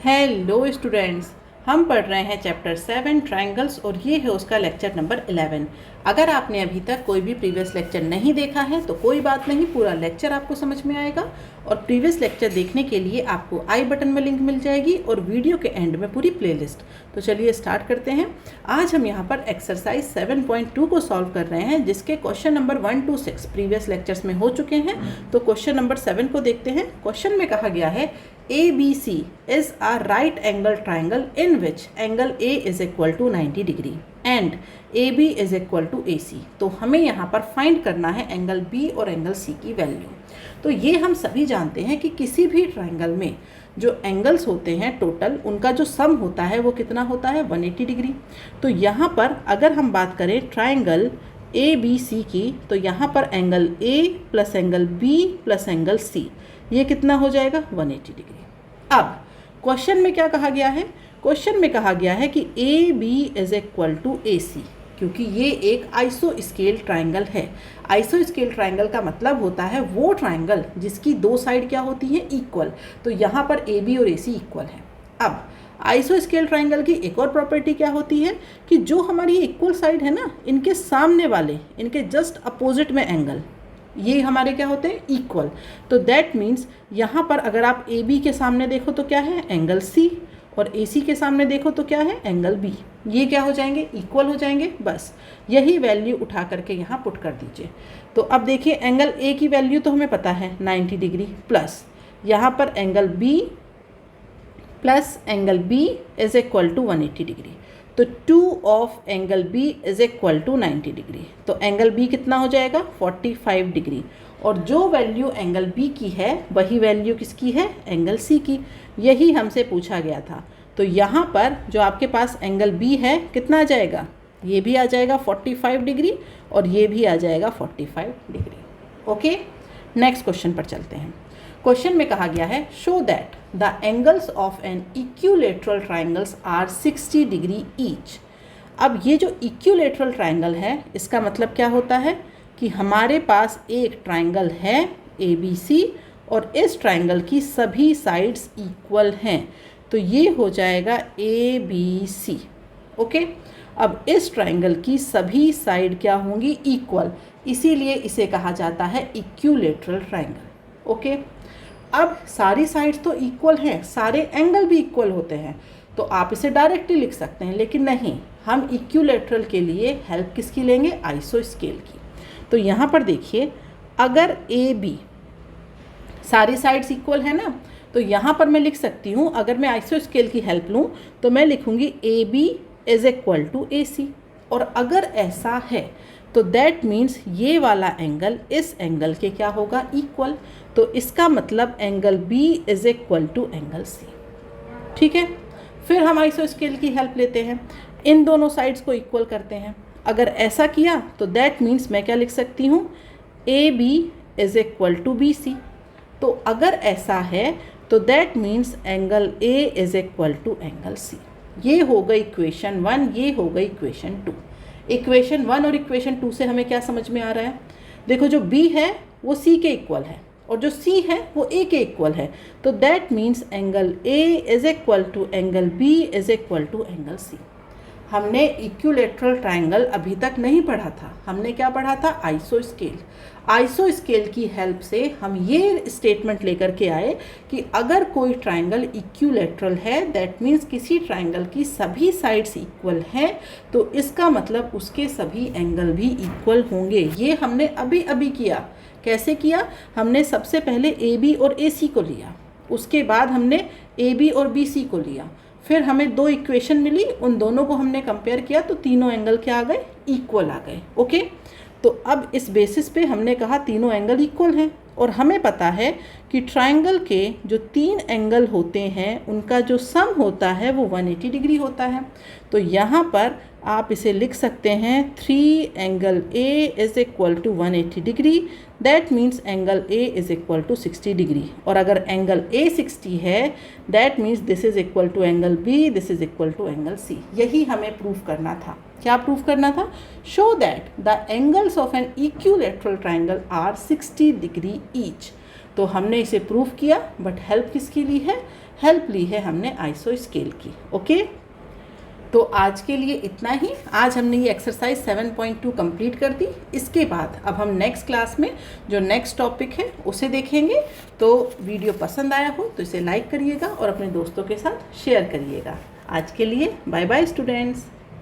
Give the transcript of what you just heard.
Hello students, हम पढ़ रहे हैं चैप्टर 7 ट्रायंगल्स और ये है उसका लेक्चर नंबर 11। अगर आपने अभी तक कोई भी प्रीवियस लेक्चर नहीं देखा है तो कोई बात नहीं, पूरा लेक्चर आपको समझ में आएगा। और प्रीवियस लेक्चर देखने के लिए आपको आई बटन में लिंक मिल जाएगी और वीडियो के एंड में पूरी प्लेलिस्ट। तो चलिए स्टार्ट करते हैं। आज हम यहाँ पर एक्सरसाइज 7.2 को सॉल्व कर रहे हैं, जिसके question number 1 to 6 previous lectures में हो चुके हैं। तो क्वेश्चन नंबर 7 को देखते हैं। क्वेश्चन में कहा गया है ABC is a right angle triangle in which angle A is equal to 90 degree and AB is equal to AC। तो हमें यहाँ पर फाइंड करना है एंगल B और एंगल C की वैल्यू। तो ये हम सभी जानते हैं कि किसी भी ट्राइंगल में जो एंगल्स होते हैं टोटल, उनका जो सम होता है वो कितना होता है 180 डिग्री। तो यहाँ पर अगर हम बात करें ट्राइंगल ABC की, तो यहाँ पर angle A plus angle B plus angle C ये कितना हो जाएगा 180 डिग्री। अब क्वेश्चन में क्या कहा गया है? क्वेश्चन में कहा गया है कि AB is equal to AC, क्योंकि ये एक आइसो स्केल ट्राइंगल है। आइसो स्केल ट्राइंगल का मतलब होता है वो ट्राइंगल जिसकी दो साइड क्या होती हैं इक्वल। तो यहाँ पर AB और AC इक्वल है। अब आइसो स्केल ट्राइंगल की एक और प्रॉपर्टी क्या होती है कि जो हमारी इक्वल साइड है ना, इनके सामने वाले, इनके जस्ट अपोजिट में एंगल, ये हमारे क्या होते हैं इक्वल। तो दैट मीन्स यहाँ पर अगर आप AB के सामने देखो तो क्या है एंगल C, और AC के सामने देखो तो क्या है एंगल B। ये क्या हो जाएंगे इक्वल हो जाएंगे। बस यही वैल्यू उठा करके यहाँ पुट कर दीजिए। तो अब देखिए एंगल A की वैल्यू तो हमें पता है 90 डिग्री, प्लस यहाँ पर angle B plus angle B is equal to 180 degree. तो 2 of angle B is equal to 90 degree. तो एंगल B कितना हो जाएगा 45 डिग्री। और जो वैल्यू एंगल B की है वही वैल्यू किसकी है एंगल C की। यही हमसे पूछा गया था। तो यहाँ पर जो आपके पास एंगल B है कितना आ जाएगा, ये भी आ जाएगा 45 डिग्री और ये भी आ जाएगा 45 डिग्री। ओके, नेक्स्ट क्वेश्चन पर चलते हैं। क्वेश्चन में कहा गया है show that the angles of an equilateral triangles are 60 degree each. अब ये जो इक्विलेटरल ट्राइंगल है इसका मतलब क्या होता है कि हमारे पास एक ट्राइंगल है ABC और इस ट्राइंगल की सभी साइड्स इक्वल हैं। तो ये हो जाएगा ABC। ओके, अब इस ट्राइंगल की सभी साइड क्या होंगी इक्वल, इसीलिए इसे कहा जाता है इक्विलेटरल ट्राइंगल। ओके, अब सारी साइड्स तो इक्वल हैं, सारे एंगल भी इक्वल होते हैं, तो आप इसे डायरेक्टली लिख सकते हैं, लेकिन नहीं, हम इक्विलेटरल के लिए हेल्प किसकी लेंगे आइसो स्केल की। तो यहाँ पर देखिए अगर AB सारी साइड्स इक्वल है ना, तो यहाँ पर मैं लिख सकती हूँ, अगर मैं आइसो स्केल की हेल्प लूँ तो मैं लिखूँगी AB is equal to AC। और अगर ऐसा है तो दैट मीन्स ये वाला एंगल इस एंगल के क्या होगा इक्वल। तो इसका मतलब angle B is equal to angle C। ठीक है, फिर हम आइसो स्केल की हेल्प लेते हैं, इन दोनों साइड्स को इक्वल करते हैं। अगर ऐसा किया तो दैट मीन्स मैं क्या लिख सकती हूँ AB is equal to BC। तो अगर ऐसा है तो that means angle A is equal to angle C। ये हो गई इक्वेशन 1, ये हो गई इक्वेशन 2। इक्वेशन 1 और इक्वेशन 2 से हमें क्या समझ में आ रहा है? देखो जो B है वो C के इक्वल है और जो C है वो A के इक्वल है। तो that means angle A is equal to angle B is equal to angle C। हमने इक्विलेटरल ट्राइंगल अभी तक नहीं पढ़ा था, हमने क्या पढ़ा था आइसो स्केल। आइसो स्केल की हेल्प से हम ये स्टेटमेंट लेकर के आए कि अगर कोई ट्राइंगल इक्विलेटरल है दैट मीन्स किसी ट्राइंगल की सभी साइड्स इक्वल हैं, तो इसका मतलब उसके सभी एंगल भी इक्वल होंगे। ये हमने अभी अभी किया। कैसे किया? हमने सबसे पहले AB और AC को लिया, उसके बाद हमने AB और BC को लिया, फिर हमें दो इक्वेशन मिली, उन दोनों को हमने कंपेयर किया तो तीनों एंगल क्या आ गए इक्वल आ गए। ओके, तो अब इस बेसिस पे हमने कहा तीनों एंगल इक्वल हैं और हमें पता है कि ट्राइंगल के जो 3 एंगल होते हैं उनका जो सम होता है वो 180 डिग्री होता है। तो यहाँ पर आप इसे लिख सकते हैं 3 angle A is equal to 180 degree, that means angle A is equal to 60 degree. और अगर एंगल A 60 है that means this is equal to angle B, this is equal to angle C। यही हमें प्रूव करना था। क्या prove करना था? Show that the angles of an equilateral triangle are 60 degree each. तो हमने इसे प्रूव किया, बट हेल्प किसकी ली है? हेल्प ली है हमने आइसो स्केल की। ओके, तो आज के लिए इतना ही। आज हमने ये एक्सरसाइज 7.2 कंप्लीट कर दी। इसके बाद अब हम नेक्स्ट क्लास में जो नेक्स्ट टॉपिक है उसे देखेंगे। तो वीडियो पसंद आया हो तो इसे लाइक करिएगा और अपने दोस्तों के साथ शेयर करिएगा। आज के लिए बाय बाय स्टूडेंट्स।